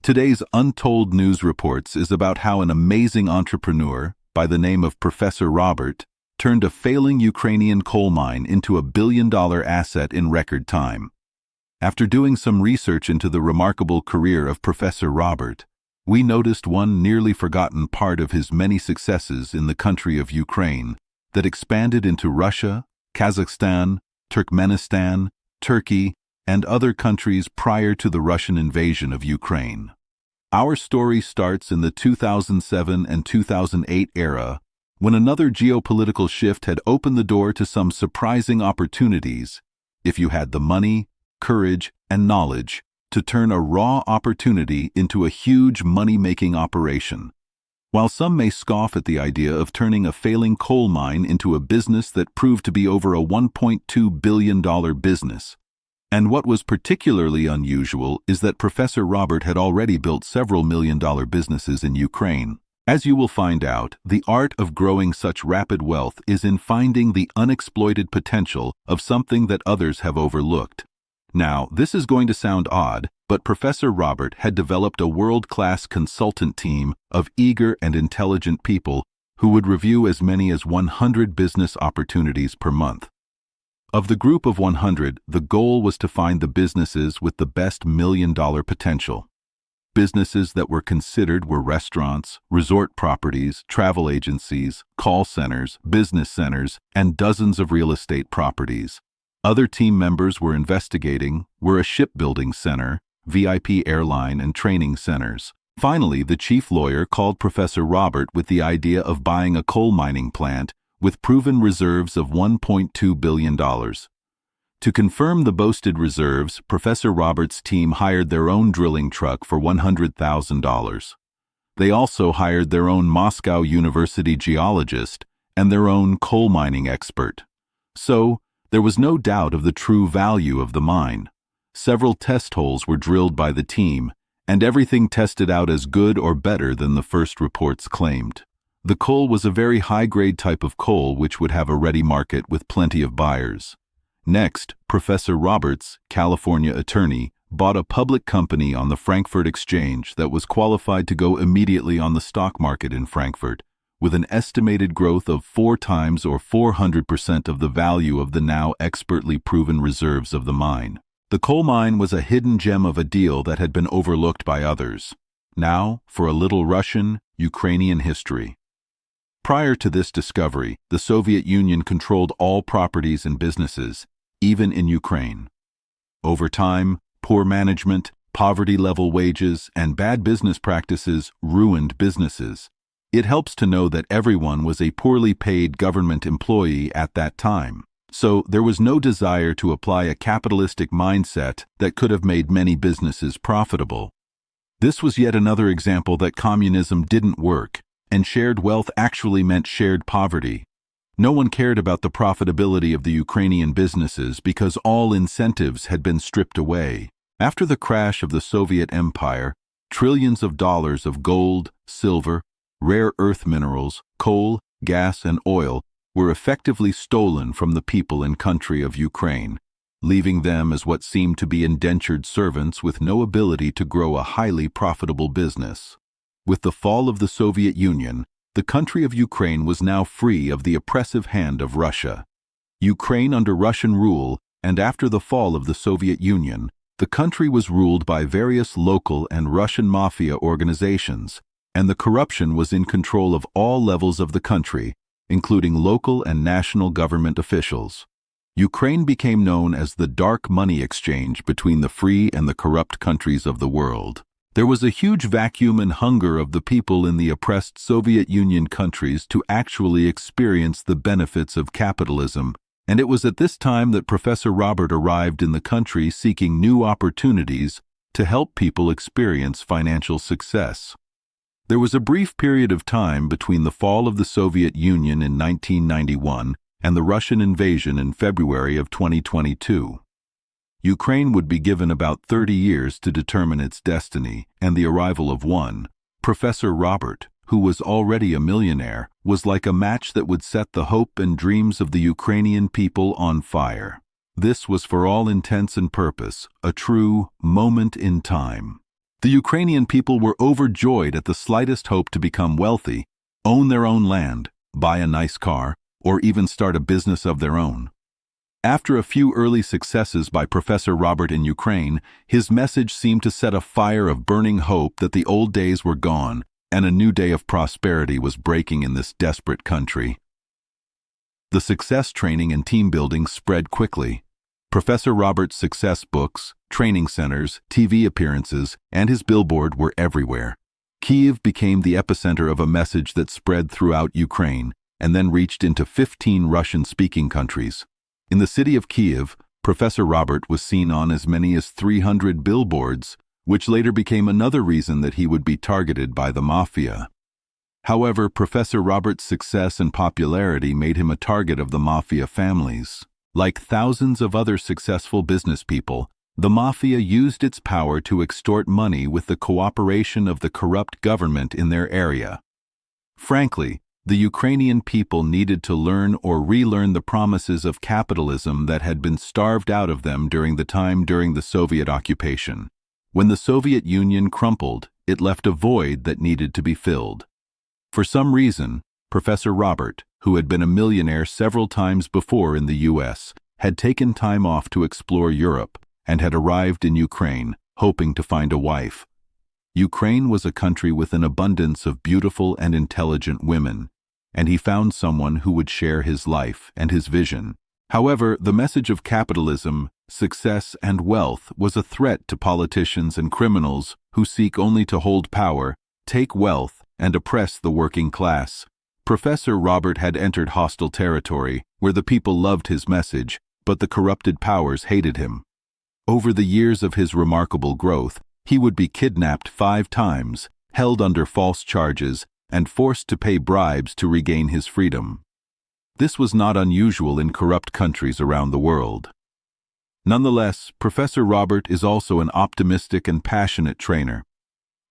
Today's Untold News Reports is about how an amazing entrepreneur by the name of Professor Robert turned a failing Ukrainian coal mine into a billion-dollar asset in record time. After doing some research into the remarkable career of Professor Robert, we noticed one nearly forgotten part of his many successes in the country of Ukraine that expanded into Russia, Kazakhstan, Turkmenistan, Turkey, and other countries prior to the Russian invasion of Ukraine. Our story starts in the 2007 and 2008 era, when another geopolitical shift had opened the door to some surprising opportunities, if you had the money, courage, and knowledge to turn a raw opportunity into a huge money-making operation. While some may scoff at the idea of turning a failing coal mine into a business that proved to be over a $1.2 billion business. And what was particularly unusual is that Professor Robert had already built several million-dollar businesses in Ukraine. As you will find out, the art of growing such rapid wealth is in finding the unexploited potential of something that others have overlooked. Now, this is going to sound odd, but Professor Robert had developed a world-class consultant team of eager and intelligent people who would review as many as 100 business opportunities per month. Of the group of 100, the goal was to find the businesses with the best million-dollar potential. Businesses that were considered were restaurants, resort properties, travel agencies, call centers, business centers, and dozens of real estate properties. Other team members were investigating were a shipbuilding center, VIP airline and training centers. Finally, the chief lawyer called Professor Robert with the idea of buying a coal mining plant with proven reserves of $1.2 billion. To confirm the boasted reserves, Professor Robert's team hired their own drilling truck for $100,000. They also hired their own Moscow University geologist and their own coal mining expert. So, there was no doubt of the true value of the mine. Several test holes were drilled by the team, and everything tested out as good or better than the first reports claimed. The coal was a very high-grade type of coal which would have a ready market with plenty of buyers. Next, Professor Roberts, California attorney, bought a public company on the Frankfurt Exchange that was qualified to go immediately on the stock market in Frankfurt, with an estimated growth of 4 times or 400% of the value of the now expertly proven reserves of the mine. The coal mine was a hidden gem of a deal that had been overlooked by others. Now, for a little Russian-Ukrainian history. Prior to this discovery, the Soviet Union controlled all properties and businesses, even in Ukraine. Over time, poor management, poverty-level wages, and bad business practices ruined businesses. It helps to know that everyone was a poorly paid government employee at that time. So there was no desire to apply a capitalistic mindset that could have made many businesses profitable. This was yet another example that communism didn't work, and shared wealth actually meant shared poverty. No one cared about the profitability of the Ukrainian businesses because all incentives had been stripped away. After the crash of the Soviet Empire, trillions of dollars of gold, silver, rare earth minerals, coal, gas, and oil were effectively stolen from the people and country of Ukraine, leaving them as what seemed to be indentured servants with no ability to grow a highly profitable business. With the fall of the Soviet Union, the country of Ukraine was now free of the oppressive hand of Russia. Ukraine under Russian rule, and after the fall of the Soviet Union, the country was ruled by various local and Russian mafia organizations, and the corruption was in control of all levels of the country, including local and national government officials. Ukraine became known as the dark money exchange between the free and the corrupt countries of the world. There was a huge vacuum and hunger of the people in the oppressed Soviet Union countries to actually experience the benefits of capitalism, and it was at this time that Professor Robert arrived in the country seeking new opportunities to help people experience financial success. There was a brief period of time between the fall of the Soviet Union in 1991 and the Russian invasion in February of 2022. Ukraine would be given about 30 years to determine its destiny, and the arrival of one, Professor Robert, who was already a millionaire, was like a match that would set the hope and dreams of the Ukrainian people on fire. This was for all intents and purpose a true moment in time. The Ukrainian people were overjoyed at the slightest hope to become wealthy, own their own land, buy a nice car, or even start a business of their own. After a few early successes by Professor Robert in Ukraine, his message seemed to set a fire of burning hope that the old days were gone and a new day of prosperity was breaking in this desperate country. The success training and team building spread quickly. Professor Robert's success books, training centers, TV appearances, and his billboard were everywhere. Kyiv became the epicenter of a message that spread throughout Ukraine and then reached into 15 Russian-speaking countries. In the city of Kyiv, Professor Robert was seen on as many as 300 billboards, which later became another reason that he would be targeted by the mafia. However, Professor Robert's success and popularity made him a target of the mafia families. Like thousands of other successful business people, the mafia used its power to extort money with the cooperation of the corrupt government in their area. Frankly, the Ukrainian people needed to learn or relearn the promises of capitalism that had been starved out of them during the Soviet occupation. When the Soviet Union crumpled, it left a void that needed to be filled. For some reason, Professor Robert, who had been a millionaire several times before in the U.S., had taken time off to explore Europe and had arrived in Ukraine, hoping to find a wife. Ukraine was a country with an abundance of beautiful and intelligent women, and he found someone who would share his life and his vision. However, the message of capitalism, success, and wealth was a threat to politicians and criminals who seek only to hold power, take wealth, and oppress the working class. Professor Robert had entered hostile territory, where the people loved his message, but the corrupted powers hated him. Over the years of his remarkable growth, he would be kidnapped 5 times, held under false charges, and forced to pay bribes to regain his freedom. This was not unusual in corrupt countries around the world. Nonetheless, Professor Robert is also an optimistic and passionate trainer.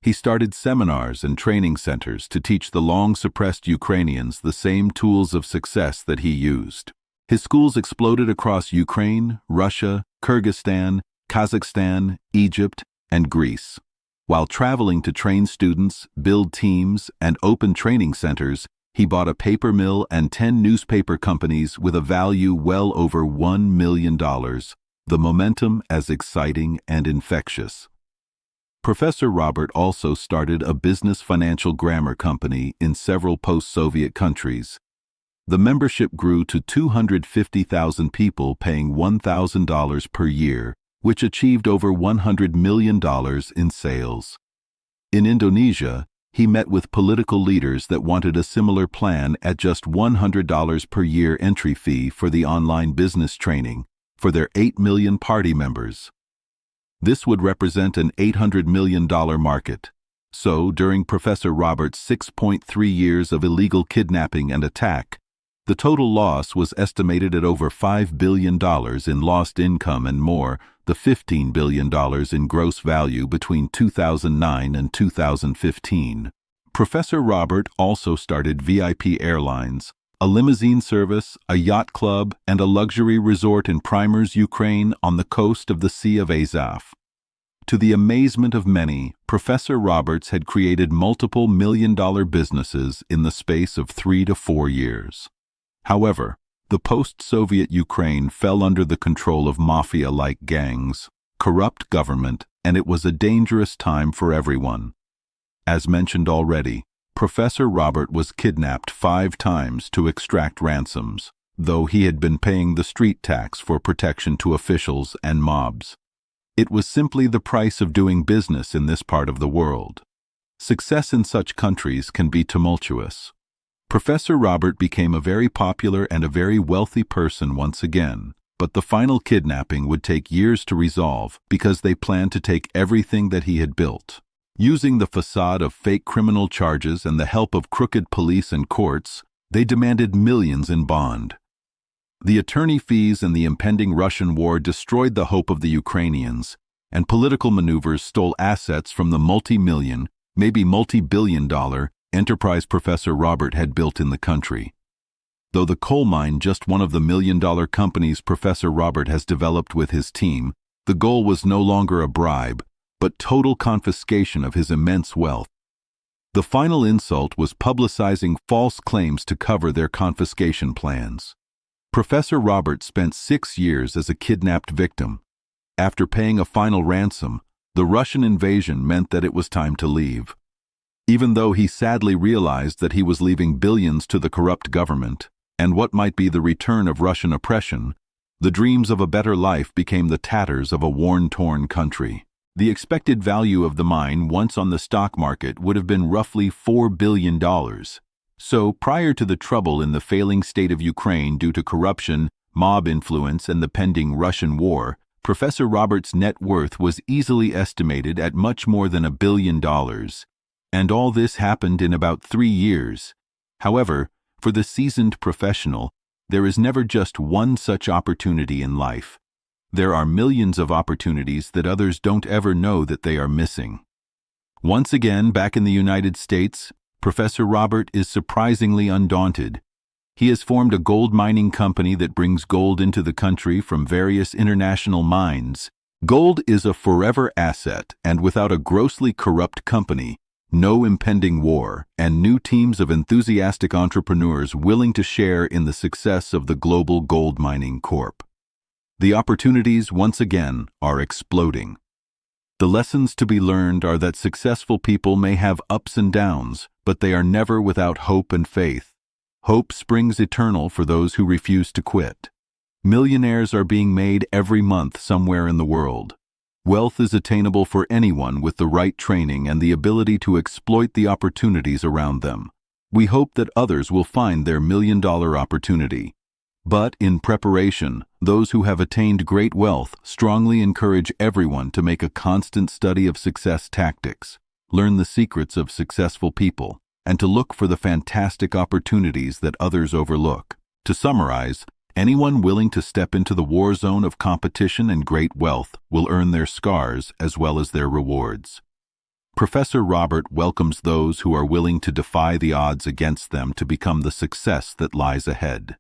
He started seminars and training centers to teach the long-suppressed Ukrainians the same tools of success that he used. His schools exploded across Ukraine, Russia, Kyrgyzstan, Kazakhstan, Egypt, and Greece. While traveling to train students, build teams, and open training centers, he bought a paper mill and 10 newspaper companies with a value well over $1 million, the momentum as exciting and infectious. Professor Robert also started a business financial grammar company in several post-Soviet countries. The membership grew to 250,000 people paying $1,000 per year, which achieved over $100 million in sales. In Indonesia, he met with political leaders that wanted a similar plan at just $100 per year entry fee for the online business training for their 8 million party members. This would represent an $800 million market. So, during Professor Robert's 6.3 years of illegal kidnapping and attack, the total loss was estimated at over $5 billion in lost income and more, the $15 billion in gross value between 2009 and 2015. Professor Robert also started VIP Airlines, a limousine service, a yacht club, and a luxury resort in Primers, Ukraine, on the coast of the Sea of Azov. To the amazement of many, Professor Roberts had created multiple million-dollar businesses in the space of 3 to 4 years. However, the post-Soviet Ukraine fell under the control of mafia-like gangs, corrupt government, and it was a dangerous time for everyone. As mentioned already, Professor Robert was kidnapped 5 times to extract ransoms, though he had been paying the street tax for protection to officials and mobs. It was simply the price of doing business in this part of the world. Success in such countries can be tumultuous. Professor Robert became a very popular and a very wealthy person once again, but the final kidnapping would take years to resolve because they planned to take everything that he had built. Using the facade of fake criminal charges and the help of crooked police and courts, they demanded millions in bond. The attorney fees and the impending Russian war destroyed the hope of the Ukrainians, and political maneuvers stole assets from the multi-million, maybe multi-billion-dollar enterprise Professor Robert had built in the country. Though the coal mine just one of the million-dollar companies Professor Robert has developed with his team, the goal was no longer a bribe, but total confiscation of his immense wealth. The final insult was publicizing false claims to cover their confiscation plans. Professor Robert spent 6 years as a kidnapped victim. After paying a final ransom, the Russian invasion meant that it was time to leave. Even though he sadly realized that he was leaving billions to the corrupt government, and what might be the return of Russian oppression, the dreams of a better life became the tatters of a worn-torn country. The expected value of the mine once on the stock market would have been roughly $4 billion. So, prior to the trouble in the failing state of Ukraine due to corruption, mob influence, and the pending Russian war, Professor Robert's net worth was easily estimated at much more than $1 billion. And all this happened in about 3 years. However, for the seasoned professional, there is never just one such opportunity in life. There are millions of opportunities that others don't ever know that they are missing. Once again, back in the United States, Professor Robert is surprisingly undaunted. He has formed a gold mining company that brings gold into the country from various international mines. Gold is a forever asset, and without a grossly corrupt company, no impending war, and new teams of enthusiastic entrepreneurs willing to share in the success of the global gold mining corp. The opportunities, once again, are exploding. The lessons to be learned are that successful people may have ups and downs, but they are never without hope and faith. Hope springs eternal for those who refuse to quit. Millionaires are being made every month somewhere in the world. Wealth is attainable for anyone with the right training and the ability to exploit the opportunities around them. We hope that others will find their million-dollar opportunity. But in preparation, those who have attained great wealth strongly encourage everyone to make a constant study of success tactics, learn the secrets of successful people, and to look for the fantastic opportunities that others overlook. To summarize, anyone willing to step into the war zone of competition and great wealth will earn their scars as well as their rewards. Professor Robert welcomes those who are willing to defy the odds against them to become the success that lies ahead.